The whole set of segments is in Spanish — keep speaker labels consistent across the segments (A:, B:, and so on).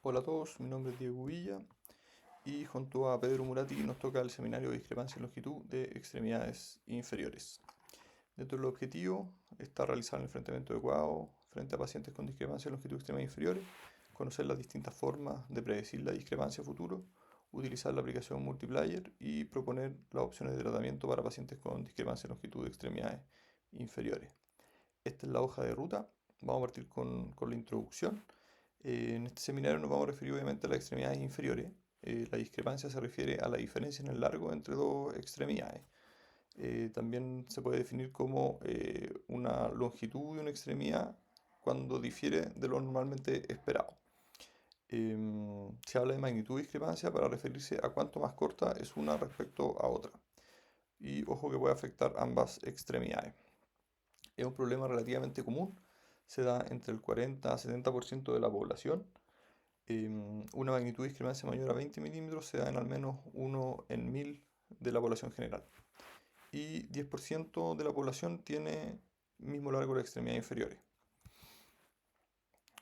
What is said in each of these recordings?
A: Hola a todos, mi nombre es Diego Villa y junto a Pedro Murati nos toca el seminario de discrepancia en longitud de extremidades inferiores. Dentro del objetivo está realizar el enfrentamiento adecuado frente a pacientes con discrepancia en longitud de extremidades inferiores, conocer las distintas formas de predecir la discrepancia a futuro, utilizar la aplicación multiplayer y proponer las opciones de tratamiento para pacientes con discrepancia en longitud de extremidades inferiores. Esta es la hoja de ruta. Vamos a partir con la introducción. En este seminario nos vamos a referir obviamente a las extremidades inferiores. La discrepancia se refiere a la diferencia en el largo entre dos extremidades. También se puede definir como una longitud de una extremidad cuando difiere de lo normalmente esperado. Se habla de magnitud de discrepancia para referirse a cuánto más corta es una respecto a otra. Y ojo que puede afectar ambas extremidades. Es un problema relativamente común, se da entre el 40 a 70% de la población. Una magnitud de discrepancia mayor a 20 milímetros se da en al menos uno en 1000 de la población general. Y 10% de la población tiene mismo largo de extremidades inferiores.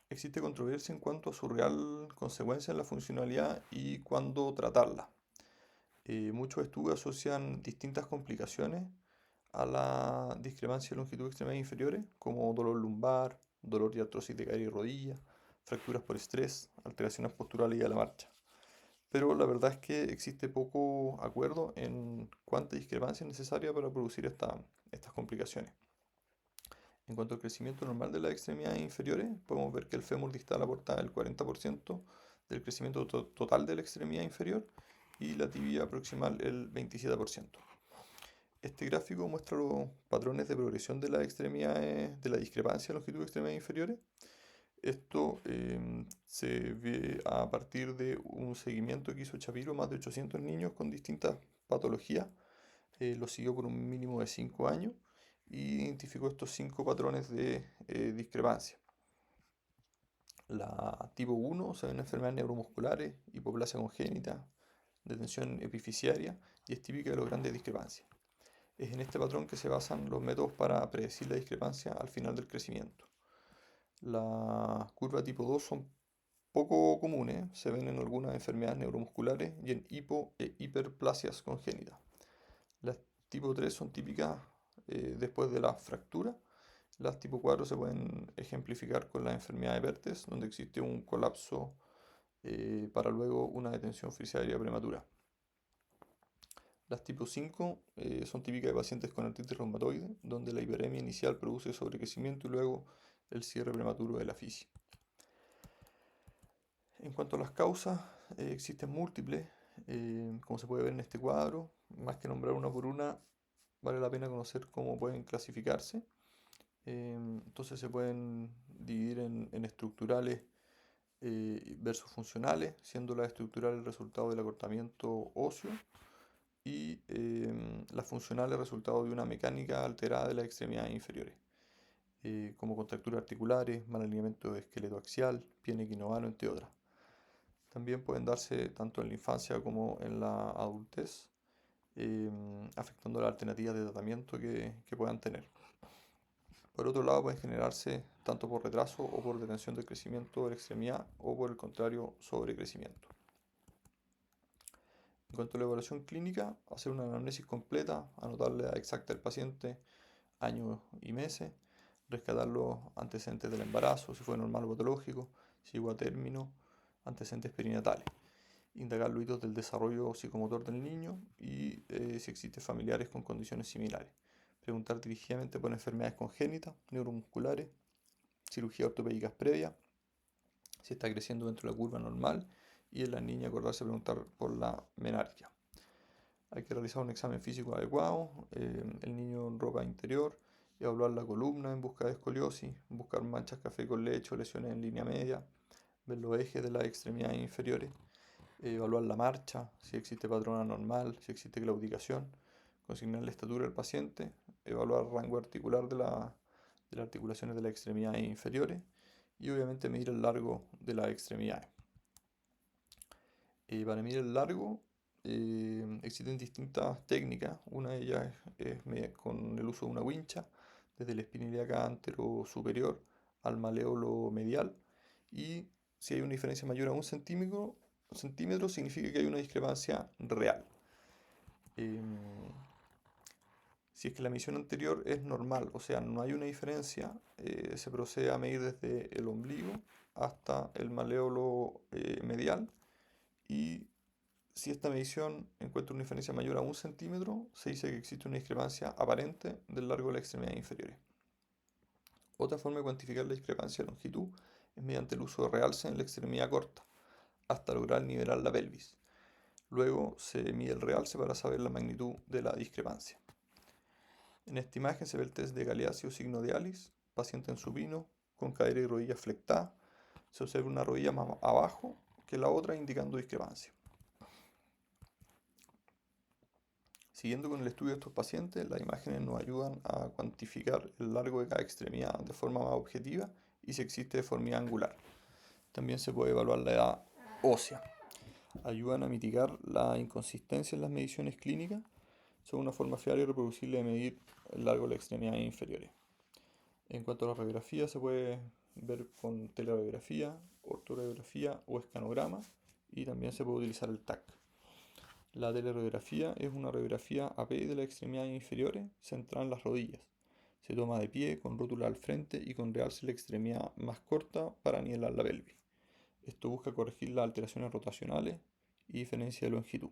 A: Existe controversia en cuanto a su real consecuencia en la funcionalidad y cuándo tratarla. Muchos estudios asocian distintas complicaciones a la discrepancia de longitud de extremidades inferiores, como dolor lumbar, dolor y artrosis de cadera y rodilla, fracturas por estrés, alteraciones posturales y a la marcha. Pero la verdad es que existe poco acuerdo en cuánta discrepancia es necesaria para producir estas complicaciones. En cuanto al crecimiento normal de las extremidades inferiores, podemos ver que el fémur distal aporta el 40% del crecimiento total de la extremidad inferior y la tibia proximal el 27%. Este gráfico muestra los patrones de progresión de las extremidades, de la discrepancia de longitud de extremidades inferiores. Esto se ve a partir de un seguimiento que hizo Chapiro, más de 800 niños con distintas patologías. Lo siguió por un mínimo de 5 años y identificó estos 5 patrones de discrepancia. La tipo 1 se ven enfermedades neuromusculares, hipoplasia congénita, detención epifisiaria y es típica de las grandes discrepancias. Es en este patrón que se basan los métodos para predecir la discrepancia al final del crecimiento. Las curvas tipo 2 son poco comunes, se ven en algunas enfermedades neuromusculares y en hipo e hiperplasias congénitas. Las tipo 3 son típicas después de la fractura. Las tipo 4 se pueden ejemplificar con la enfermedad de Pertes, donde existe un colapso para luego una detención frisiaria prematura. Las tipo 5 son típicas de pacientes con artritis reumatoide, donde la hiperemia inicial produce sobrecrecimiento y luego el cierre prematuro de la fisia. En cuanto a las causas, existen múltiples, como se puede ver en este cuadro. Más que nombrar una por una, vale la pena conocer cómo pueden clasificarse. Entonces se pueden dividir en estructurales versus funcionales, siendo las estructurales el resultado del acortamiento óseo y las funcionales resultado de una mecánica alterada de las extremidades inferiores, como contracturas articulares, mal alineamiento de esqueleto axial, pie equinovano, entre otras. También pueden darse tanto en la infancia como en la adultez, afectando las alternativas de tratamiento que puedan tener. Por otro lado, pueden generarse tanto por retraso o por detención del crecimiento de la extremidad o por el contrario, sobrecrecimiento. En cuanto a la evaluación clínica, hacer una anamnesis completa, anotar la edad exacta del paciente, años y meses, rescatar los antecedentes del embarazo, si fue normal o patológico, si llegó a término, antecedentes perinatales, indagar los hitos del desarrollo psicomotor del niño y si existen familiares con condiciones similares. Preguntar dirigidamente por enfermedades congénitas, neuromusculares, cirugía ortopédicas previas, si está creciendo dentro de la curva normal y en la niña acordarse de preguntar por la menarquia. Hay que realizar un examen físico adecuado, el niño en ropa interior, evaluar la columna en busca de escoliosis, buscar manchas café con leche o lesiones en línea media, ver los ejes de las extremidades inferiores, evaluar la marcha, si existe patrón anormal, si existe claudicación, consignar la estatura del paciente, evaluar el rango articular de las articulaciones de las extremidades inferiores y obviamente medir el largo de las extremidades. Para medir el largo existen distintas técnicas. Una de ellas es con el uso de una wincha desde la espina ilíaca antero superior al maléolo medial y si hay una diferencia mayor a un centímetro, significa que hay una discrepancia real. Em, si es que la medición anterior es normal, o sea, no hay una diferencia, se procede a medir desde el ombligo hasta el maléolo medial, y si esta medición encuentra una diferencia mayor a un centímetro, se dice que existe una discrepancia aparente del largo de las extremidades inferiores. Otra forma de cuantificar la discrepancia de longitud es mediante el uso de realce en la extremidad corta, hasta lograr nivelar la pelvis. Luego se mide el realce para saber la magnitud de la discrepancia. En esta imagen se ve el test de Galeazzi o signo de Alice, paciente en supino, con cadera y rodilla flectada. Se observa una rodilla más abajo que la otra, indicando discrepancia. Siguiendo con el estudio de estos pacientes, las imágenes nos ayudan a cuantificar el largo de cada extremidad de forma más objetiva y si existe deformidad angular. También se puede evaluar la edad ósea. Ayudan a mitigar la inconsistencia en las mediciones clínicas. Son una forma fiable y reproducible de medir el largo de las extremidades inferiores. En cuanto a la radiografía, se puede ver con teleradiografía, ortoradiografía o escanograma, y también se puede utilizar el TAC. La teleradiografía es una radiografía AP de las extremidades inferiores centrada en las rodillas. Se toma de pie, con rótula al frente y con realce la extremidad más corta para nivelar la pelvis. Esto busca corregir las alteraciones rotacionales y diferencia de longitud.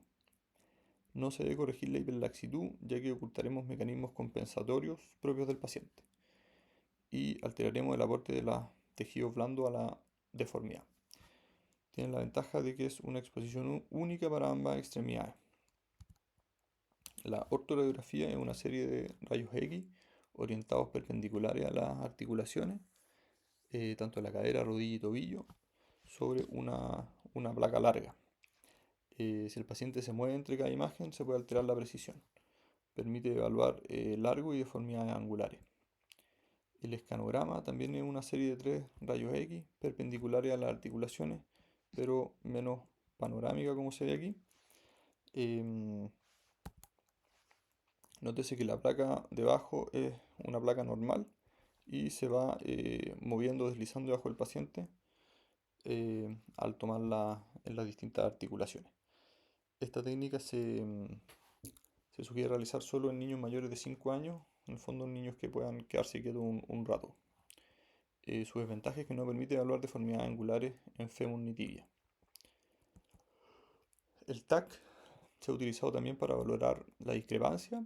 A: No se debe corregir la hiperlaxitud, ya que ocultaremos mecanismos compensatorios propios del paciente y alteraremos el aporte de los tejidos blandos a la deformidad. Tiene la ventaja de que es una exposición única para ambas extremidades. La ortoradiografía es una serie de rayos X orientados perpendiculares a las articulaciones, tanto de la cadera, rodilla y tobillo, sobre una placa larga. Si el paciente se mueve entre cada imagen, se puede alterar la precisión. Permite evaluar largo y deformidades angulares. El escanograma también es una serie de 3 rayos X perpendiculares a las articulaciones, pero menos panorámica como se ve aquí. Nótese que la placa debajo es una placa normal y se va moviendo, deslizando debajo del paciente al tomarla en las distintas articulaciones. Esta técnica se sugiere realizar solo en niños mayores de 5 años, en el fondo en niños que puedan quedarse quietos un rato. Su desventaja es que no permite evaluar deformidades angulares en fémur ni tibia. El TAC se ha utilizado también para valorar la discrepancia.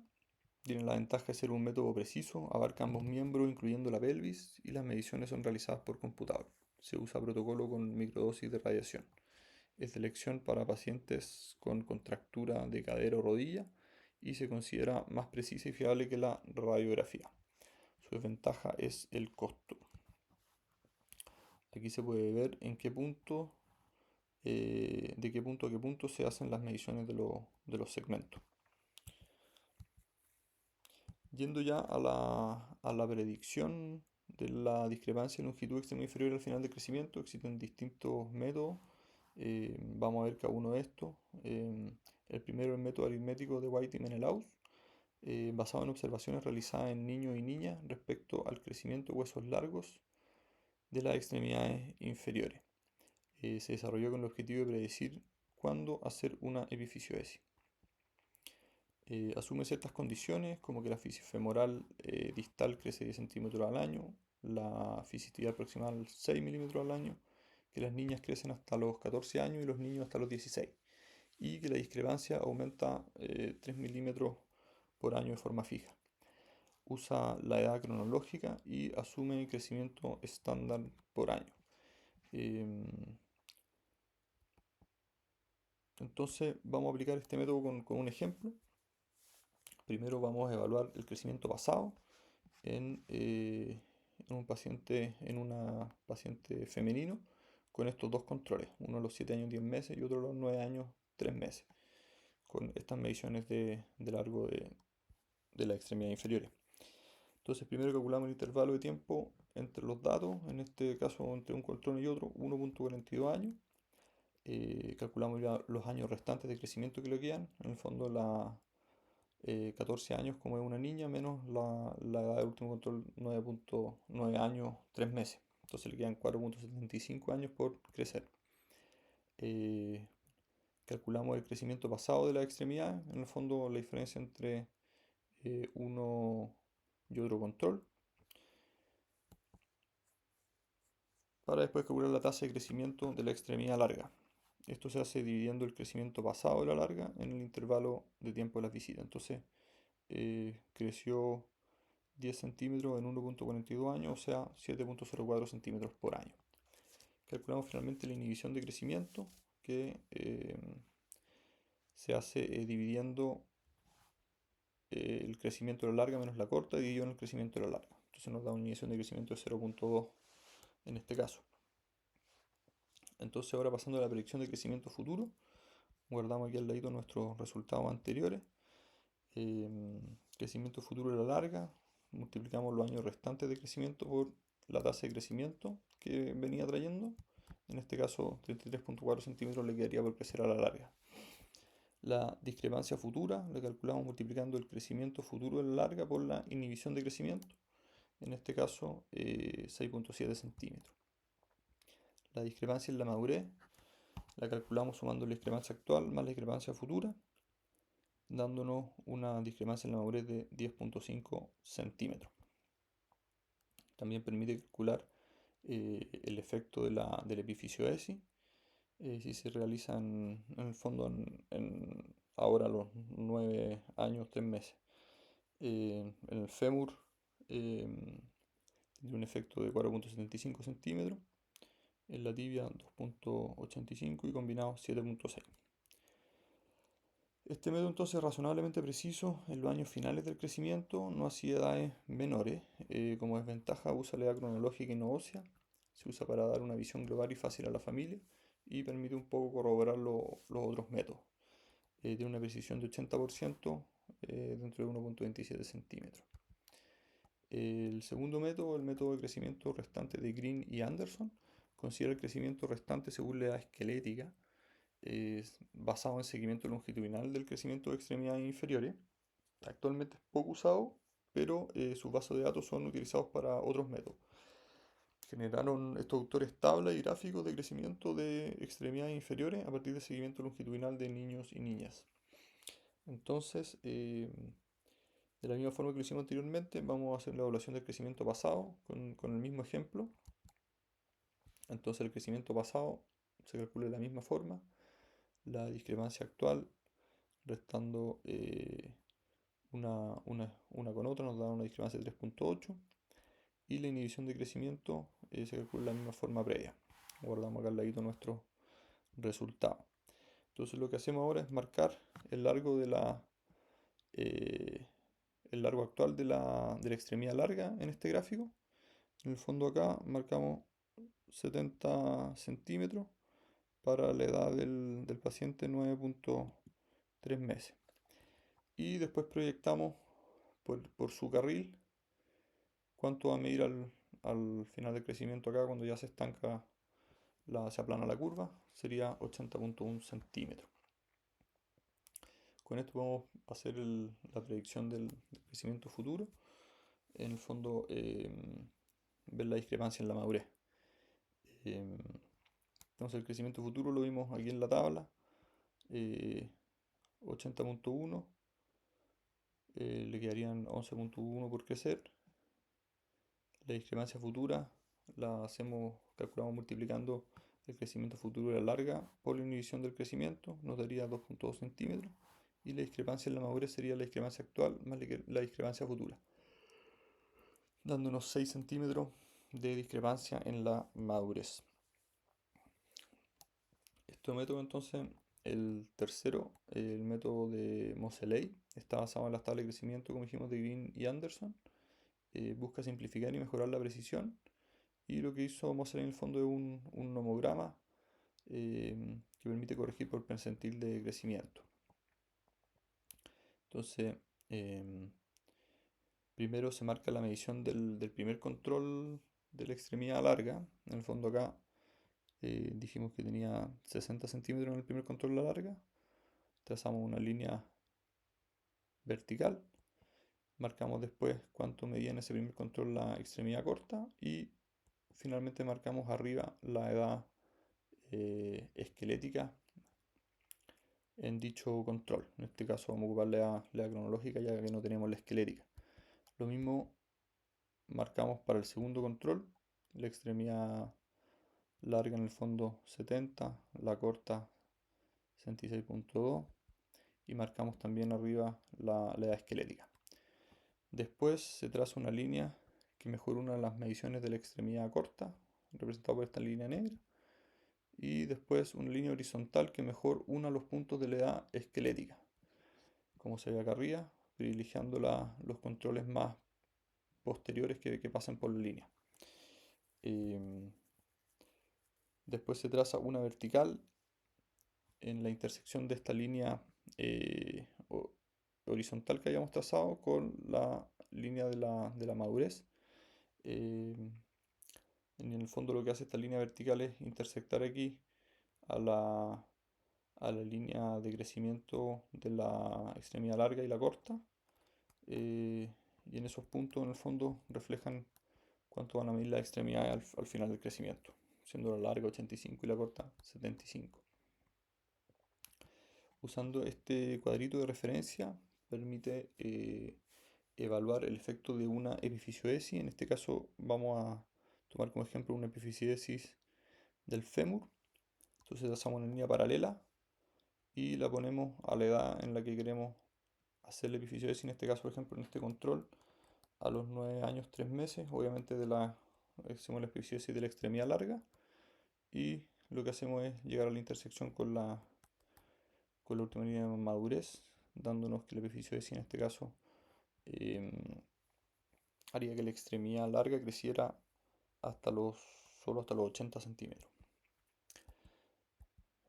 A: Tiene la ventaja de ser un método preciso, abarca ambos miembros, incluyendo la pelvis, y las mediciones son realizadas por computador. Se usa protocolo con microdosis de radiación. Es de elección para pacientes con contractura de cadera o rodilla y se considera más precisa y fiable que la radiografía. Su desventaja es el costo. Aquí se puede ver en qué punto, de qué punto a qué punto se hacen las mediciones de los segmentos. Yendo ya a la predicción de la discrepancia en longitud extrema inferior al final del crecimiento, existen distintos métodos. Vamos a ver cada uno de estos. El primero es el método aritmético de White y Menelaus, basado en observaciones realizadas en niños y niñas respecto al crecimiento de huesos largos de las extremidades inferiores. Se desarrolló con el objetivo de predecir cuándo hacer una epifisioesis. Asume ciertas condiciones, como que la fisis femoral distal crece 10 centímetros al año, la fisicidad proximal 6 milímetros al año, que las niñas crecen hasta los 14 años y los niños hasta los 16, y que la discrepancia aumenta 3 milímetros por año de forma fija. Usa la edad cronológica y asume crecimiento estándar por año. Entonces vamos a aplicar este método con un ejemplo. Primero vamos a evaluar el crecimiento basado en una paciente femenino con estos dos controles, uno a los 7 años 10 meses y otro a los 9 años 3 meses, con estas mediciones de largo de las extremidades inferiores. Entonces primero calculamos el intervalo de tiempo entre los datos, en este caso entre un control y otro, 1.42 años. Calculamos ya los años restantes de crecimiento que le quedan, en el fondo 14 años como es una niña, menos la edad del último control, 9.9 años, 3 meses. entonces le quedan 4.75 años por crecer. Calculamos el crecimiento pasado de la extremidad, en el fondo la diferencia entre uno y otro control, para después calcular la tasa de crecimiento de la extremidad larga. Esto se hace dividiendo el crecimiento pasado de la larga en el intervalo de tiempo de las visitas. Entonces creció 10 centímetros en 1.42 años, o sea 7.04 centímetros por año. Calculamos finalmente la inhibición de crecimiento, que se hace dividiendo el crecimiento de la larga menos la corta dividido en el crecimiento de la larga. Entonces nos da una inhibición de crecimiento de 0.2 en este caso. Entonces ahora pasando a la predicción de crecimiento futuro, guardamos aquí al ladito nuestros resultados anteriores. Crecimiento futuro de la larga, multiplicamos los años restantes de crecimiento por la tasa de crecimiento que venía trayendo. En este caso 33.4 centímetros le quedaría por crecer a la larga. La discrepancia futura la calculamos multiplicando el crecimiento futuro de la larga por la inhibición de crecimiento. En este caso 6.7 centímetros. La discrepancia en la madurez la calculamos sumando la discrepancia actual más la discrepancia futura, dándonos una discrepancia en la madurez de 10.5 centímetros. También permite calcular el efecto del epificio ESI, si se realiza en el fondo ahora a los 9 años, 3 meses. En el fémur tiene un efecto de 4.75 centímetros, en la tibia 2.85 y combinado 7.6. Este método entonces es razonablemente preciso en los años finales del crecimiento, no así edades menores. Como desventaja usa la edad cronológica y no ósea, se usa para dar una visión global y fácil a la familia y permite un poco corroborar los otros métodos. Tiene una precisión de 80% dentro de 1.27 centímetros. El segundo método, el método de crecimiento restante de Green y Anderson, considera el crecimiento restante según la edad esquelética, basado en seguimiento longitudinal del crecimiento de extremidades inferiores. Actualmente es poco usado, pero sus bases de datos son utilizados para otros métodos. Generaron estos autores tablas y gráficos de crecimiento de extremidades inferiores a partir de seguimiento longitudinal de niños y niñas. Entonces, de la misma forma que lo hicimos anteriormente, vamos a hacer la evaluación del crecimiento pasado con el mismo ejemplo. Entonces el crecimiento pasado se calcula de la misma forma. La discrepancia actual restando una con otra nos da una discrepancia de 3.8 y la inhibición de crecimiento se calcula de la misma forma previa. Guardamos acá al ladito nuestro resultado. Entonces lo que hacemos ahora es marcar el largo el largo actual de la extremidad larga en este gráfico. En el fondo acá marcamos 70 centímetros para la edad del paciente, 9.3 meses. Y después proyectamos por su carril cuánto va a medir al final del crecimiento acá cuando ya se estanca, se aplana la curva, sería 80.1 centímetros. Con esto podemos hacer la predicción del crecimiento futuro. En el fondo, ver la discrepancia en la madurez. Entonces el crecimiento futuro lo vimos aquí en la tabla. 80.1, le quedarían 11.1 por crecer. La discrepancia futura la calculamos multiplicando el crecimiento futuro de la larga por la inhibición del crecimiento, nos daría 2.2 centímetros. Y la discrepancia en la madurez sería la discrepancia actual más la discrepancia futura, dándonos 6 centímetros de discrepancia en la madurez. Este método entonces, el tercero, el método de Moseley, está basado en las tablas de crecimiento, como dijimos, de Green y Anderson. Busca simplificar y mejorar la precisión. Y lo que hizo Moseley en el fondo es un nomograma que permite corregir por percentil de crecimiento. Entonces, primero se marca la medición del primer control de la extremidad larga. En el fondo acá dijimos que tenía 60 centímetros en el primer control de la larga. Trazamos una línea vertical. Marcamos después cuánto medía en ese primer control la extremidad corta y finalmente marcamos arriba la edad esquelética en dicho control. En este caso vamos a ocupar la edad cronológica ya que no tenemos la esquelética. Lo mismo marcamos para el segundo control, la extremidad larga en el fondo 70, la corta 66.2 y marcamos también arriba la edad esquelética. Después se traza una línea que mejora una de las mediciones de la extremidad corta, representada por esta línea negra, y después una línea horizontal que mejor una los puntos de la edad esquelética, como se ve acá arriba, privilegiando los controles más posteriores que pasen por la línea. Después se traza una vertical en la intersección de esta línea horizontal que hayamos trazado con la línea de la madurez. En el fondo lo que hace esta línea vertical es intersectar aquí a la línea de crecimiento de la extremidad larga y la corta. Y en esos puntos en el fondo reflejan cuánto van a medir las extremidades al final del crecimiento, siendo la larga 85 y la corta 75. Usando este cuadrito de referencia permite evaluar el efecto de una epifisiodesi. En este caso vamos a tomar como ejemplo una epifisiodesi del fémur. Entonces trazamos una línea paralela y la ponemos a la edad en la que queremos hacer la epifisiodesi. En este caso, por ejemplo, en este control, a los 9 años 3 meses, obviamente hacemos la epifisiodesi de la extremidad larga y lo que hacemos es llegar a la intersección con la última línea de madurez, dándonos que la epifisiodesi en este caso haría que la extremidad larga creciera solo hasta los 80 centímetros.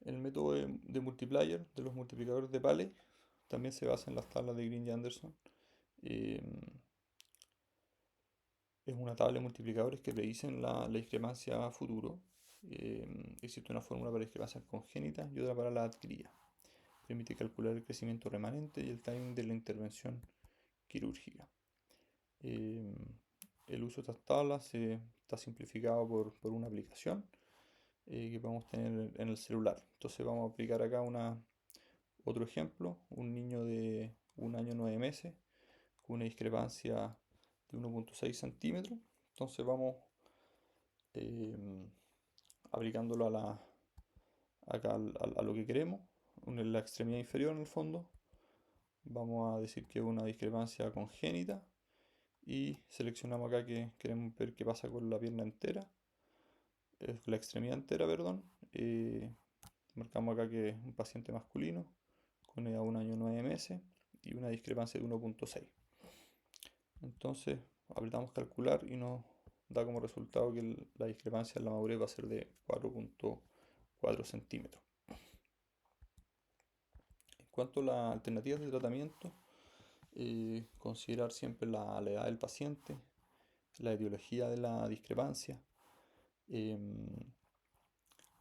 A: El método de multiplier, de los multiplicadores de Paley, también se basa en las tablas de Green y Anderson. Es una tabla de multiplicadores que predicen la discrepancia a futuro. Existe una fórmula para discrepancias congénitas y otra para la adquirida. Permite calcular el crecimiento remanente y el timing de la intervención quirúrgica. El uso de estas tablas está simplificado por una aplicación que podemos tener en el celular. Entonces vamos a aplicar acá otro ejemplo, un niño de 1 año 9 meses con una discrepancia de 1.6 centímetros. Entonces vamos aplicándolo acá a lo que queremos, en la extremidad inferior en el fondo. Vamos a decir que es una discrepancia congénita y seleccionamos acá que queremos ver qué pasa con la pierna entera, la extremidad entera, perdón. Marcamos acá que es un paciente masculino con edad 1 año 9 meses y una discrepancia de 1.6. Entonces apretamos calcular y nos da como resultado que la discrepancia en la madurez va a ser de 4.4 centímetros. En cuanto a las alternativas de tratamiento, considerar siempre la edad del paciente, la etiología de la discrepancia,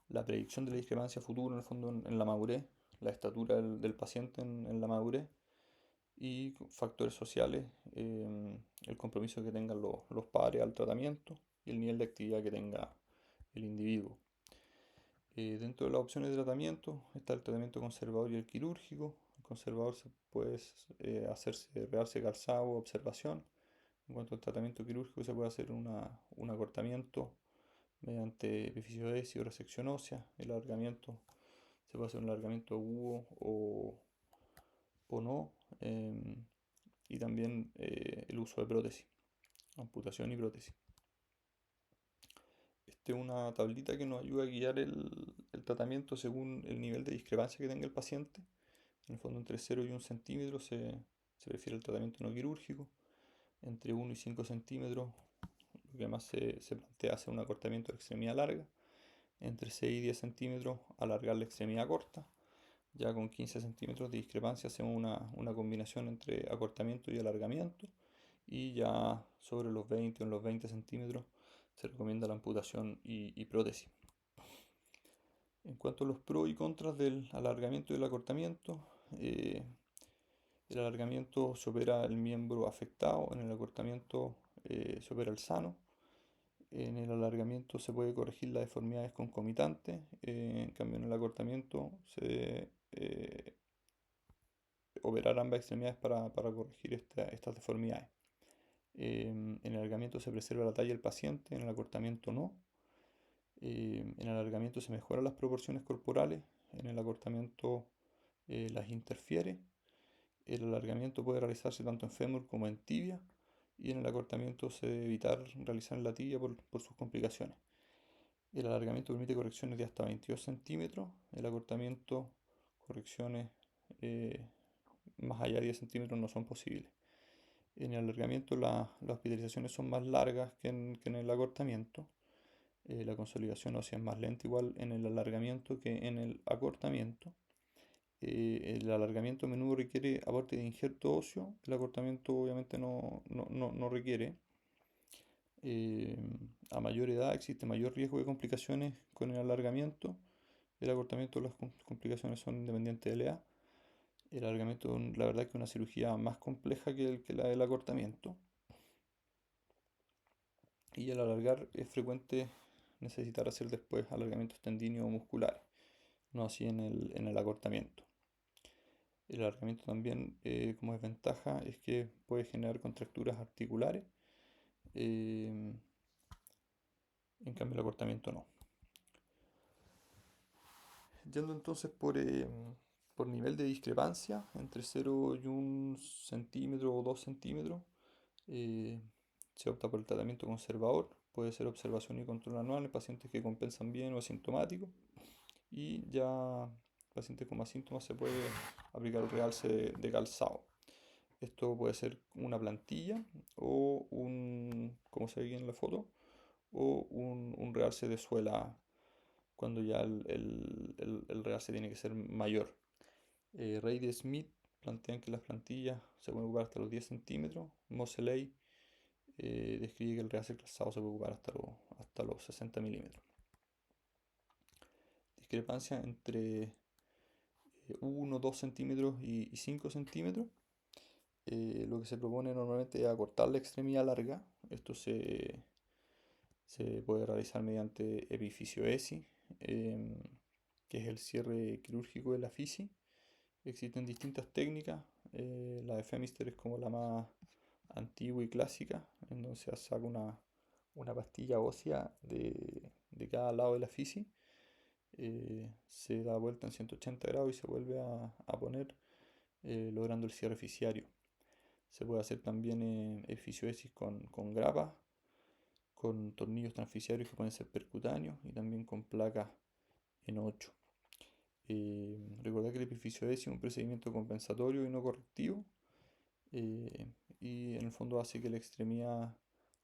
A: la predicción de la discrepancia futura en el fondo en la madurez, la estatura del paciente en la madurez y factores sociales, el compromiso que tengan los padres al tratamiento y el nivel de actividad que tenga el individuo. Dentro de las opciones de tratamiento está el tratamiento conservador y el quirúrgico. El conservador se puede redarse calzado o observación. En cuanto al tratamiento quirúrgico se puede hacer un acortamiento mediante epifisiodesi o resección ósea. El alargamiento se puede hacer un alargamiento agudo o no. Y también el uso de prótesis, amputación y prótesis. Esta es una tablita que nos ayuda a guiar el tratamiento según el nivel de discrepancia que tenga el paciente. En el fondo entre 0 y 1 centímetro se prefiere el tratamiento no quirúrgico. Entre 1 y 5 centímetros lo que más se plantea hacer un acortamiento de la extremidad larga. Entre 6 y 10 centímetros alargar la extremidad corta. Ya con 15 centímetros de discrepancia hacemos una combinación entre acortamiento y alargamiento. Y ya sobre los 20 o en los 20 centímetros se recomienda la amputación y prótesis. En cuanto a los pros y contras del alargamiento y el acortamiento, el alargamiento se opera el miembro afectado, en el acortamiento se opera el sano. En el alargamiento se puede corregir las deformidades concomitantes, en cambio en el acortamiento se debe operar ambas extremidades para corregir estas deformidades. En el alargamiento se preserva la talla del paciente, en el acortamiento no. En el alargamiento se mejoran las proporciones corporales, en el acortamiento las interfiere. El alargamiento puede realizarse tanto en fémur como en tibia, y en el acortamiento se debe evitar realizar en la tibia por sus complicaciones. El alargamiento permite correcciones de hasta 22 centímetros, el acortamiento, correcciones más allá de 10 centímetros no son posibles. En el alargamiento las hospitalizaciones son más largas que en el acortamiento. La consolidación ósea es más lenta igual en el alargamiento que en el acortamiento. El alargamiento a menudo requiere aporte de injerto óseo, el acortamiento obviamente no requiere. A mayor edad existe mayor riesgo de complicaciones con el alargamiento. El acortamiento, las complicaciones son independientes de la edad. El alargamiento, la verdad, es que es una cirugía más compleja que la del acortamiento. Y al alargar es frecuente necesitar hacer después alargamientos tendíneos o musculares, no así en el acortamiento. El alargamiento también, como desventaja, es que puede generar contracturas articulares, en cambio el acortamiento no. Yendo entonces por nivel de discrepancia, entre 0 y 1 centímetro o 2 centímetros, eh, se opta por el tratamiento conservador. Puede ser observación y control anual en pacientes que compensan bien o asintomáticos. Y ya pacientes con más síntomas se puede aplicar el realce de calzado. Esto puede ser una plantilla o como se ve aquí en la foto, o un realce de suela cuando ya el realce tiene que ser mayor. Reid y Smith plantean que las plantillas se pueden ocupar hasta los 10 centímetros. Moseley describe que el realce calzado se puede ocupar hasta los 60 milímetros. Discrepancia entre 1, 2 centímetros y 5 centímetros. Lo que se propone normalmente es acortar la extremidad larga. Esto se puede realizar mediante epifisioesis, que es el cierre quirúrgico de la fisi. Existen distintas técnicas. La de Femister es como la más antigua y clásica, en donde se saca una pastilla ósea de cada lado de la fisi. Se da vuelta en 180 grados y se vuelve a poner, logrando el cierre fisiario. Se puede hacer también efisioesis con grapas, con tornillos transfisiarios que pueden ser percutáneos y también con placas en 8. Recordad que el epifisioesis es un procedimiento compensatorio y no correctivo, y en el fondo hace que la extremidad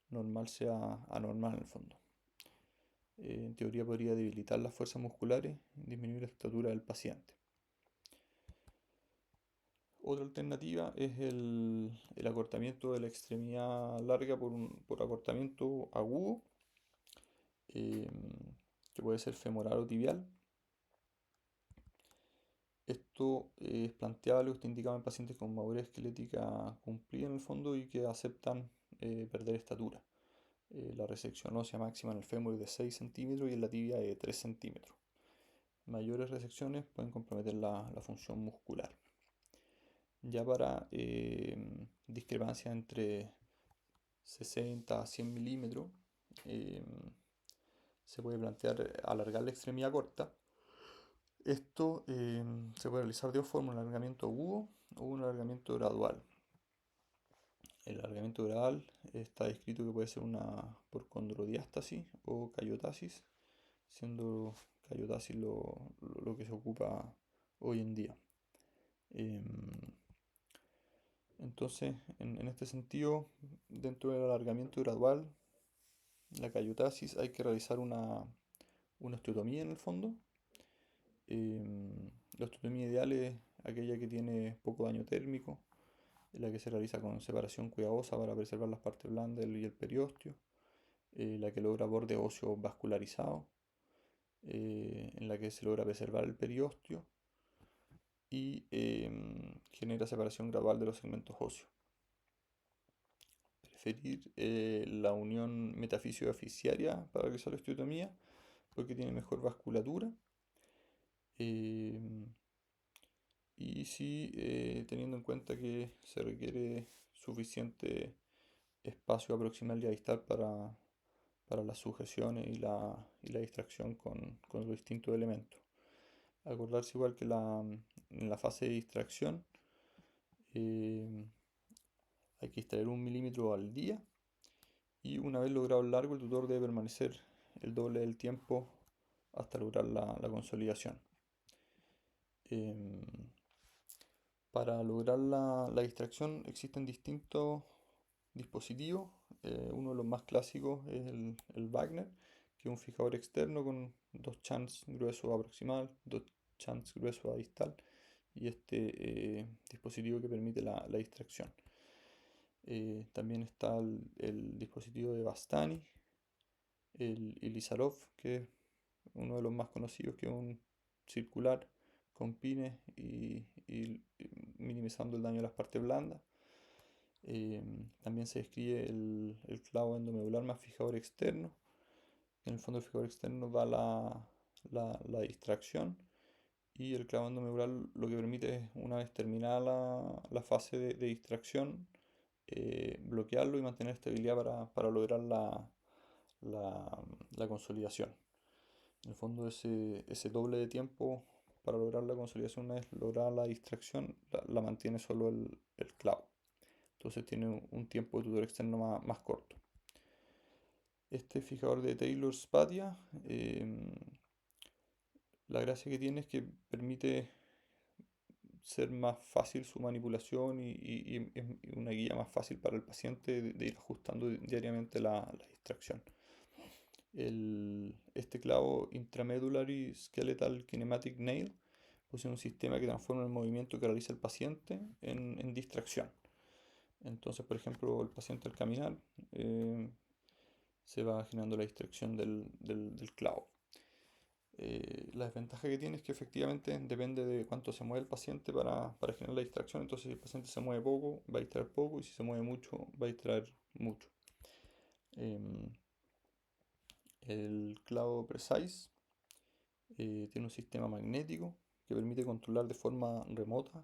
A: normal sea anormal en el fondo. En teoría podría debilitar las fuerzas musculares y disminuir la estatura del paciente. Otra alternativa es el acortamiento de la extremidad larga por acortamiento agudo, que puede ser femoral o tibial. Esto es planteable o está indicado en pacientes con madurez esquelética cumplida en el fondo y que aceptan perder estatura. La resección ósea máxima en el fémur es de 6 centímetros y en la tibia de 3 centímetros. Mayores resecciones pueden comprometer la función muscular. Ya para discrepancia entre 60 a 100 milímetros, se puede plantear alargar la extremidad corta. Esto se puede realizar de dos formas: un alargamiento agudo o un alargamiento gradual. El alargamiento gradual está descrito que puede ser por condrodiástasis o cayotasis, siendo cayotasis lo que se ocupa hoy en día. Entonces, en este sentido, dentro del alargamiento gradual, la cayotasis, hay que realizar una osteotomía en el fondo. La osteotomía ideal es aquella que tiene poco daño térmico, la que se realiza con separación cuidadosa para preservar las partes blandas y el periósteo, la que logra borde óseo vascularizado, en la que se logra preservar el periósteo y genera separación gradual de los segmentos óseos. preferir la unión metafisio-oficiaria para realizar la osteotomía porque tiene mejor vasculatura. eh, y sí, teniendo en cuenta que se requiere suficiente espacio proximal y distal para las sujeciones y la distracción con los distintos elementos. Acordarse igual que en la fase de distracción eh, hay que extraer 1 milímetro al día y una vez logrado el largo el tutor debe permanecer el doble del tiempo hasta lograr la consolidación. Em, para lograr la distracción existen distintos dispositivos. Uno de los más clásicos es el Wagner, que es un fijador externo con 2 chans grueso aproximal, 2 chans grueso a distal, y este dispositivo que permite la distracción. También está el dispositivo de Bastani, el Ilizarov, que es uno de los más conocidos, que es un circular con pines y minimizando el daño de las partes blandas. También se describe el clavo endomedular más fijador externo. En el fondo el fijador externo da la distracción y el clavo endomedular lo que permite es, una vez terminada la fase de distracción, bloquearlo y mantener estabilidad para lograr la consolidación. En el fondo ese doble de tiempo para lograr la consolidación, una vez lograda la distracción, la mantiene solo el clavo. Entonces tiene un tiempo de tutor externo más corto. Este fijador de Taylor Spadia, la gracia que tiene es que permite ser más fácil su manipulación y una guía más fácil para el paciente de ir ajustando diariamente la distracción. Este clavo Intramedullary Skeletal Kinematic Nail posee un sistema que transforma el movimiento que realiza el paciente en distracción. Entonces, por ejemplo, el paciente al caminar se va generando la distracción del clavo. La desventaja que tiene es que efectivamente depende de cuánto se mueve el paciente para generar la distracción. Entonces, si el paciente se mueve poco, va a distraer poco, y si se mueve mucho, va a distraer mucho. El clavo Precise tiene un sistema magnético que permite controlar de forma remota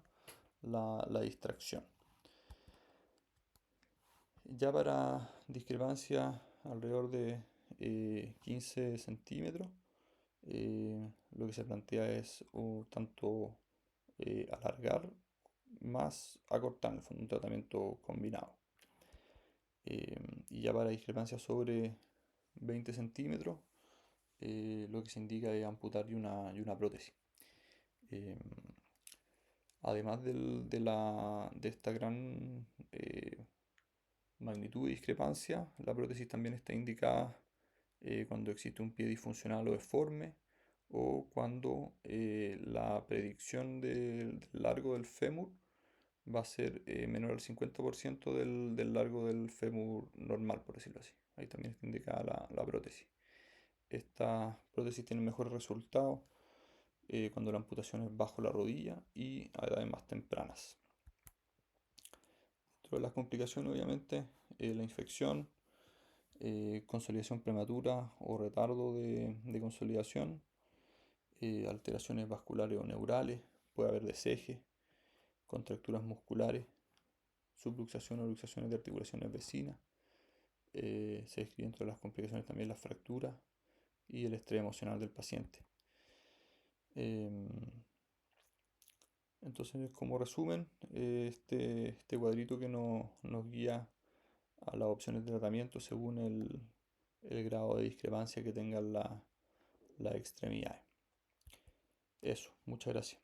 A: la distracción. Ya para discrepancia alrededor de 15 centímetros, lo que se plantea es tanto alargar más acortar, en el fondo, un tratamiento combinado. Y ya para discrepancia sobre 20 centímetros, lo que se indica es amputar y una prótesis. Además de esta gran magnitud de discrepancia, la prótesis también está indicada cuando existe un pie disfuncional o deforme, o cuando la predicción del largo del fémur va a ser menor al 50% del largo del fémur normal, por decirlo así. Ahí también está indicada la prótesis. Esta prótesis tiene mejores resultados cuando la amputación es bajo la rodilla y a edades más tempranas. Dentro de las complicaciones, obviamente, la infección, consolidación prematura o retardo de consolidación, alteraciones vasculares o neurales, puede haber deseje, contracturas musculares, subluxación o luxaciones de articulaciones vecinas. Se describe dentro de las complicaciones también las fracturas y el estrés emocional del paciente. Entonces, como resumen, este cuadrito que nos guía a las opciones de tratamiento según el grado de discrepancia que tengan las extremidades. Eso, muchas gracias.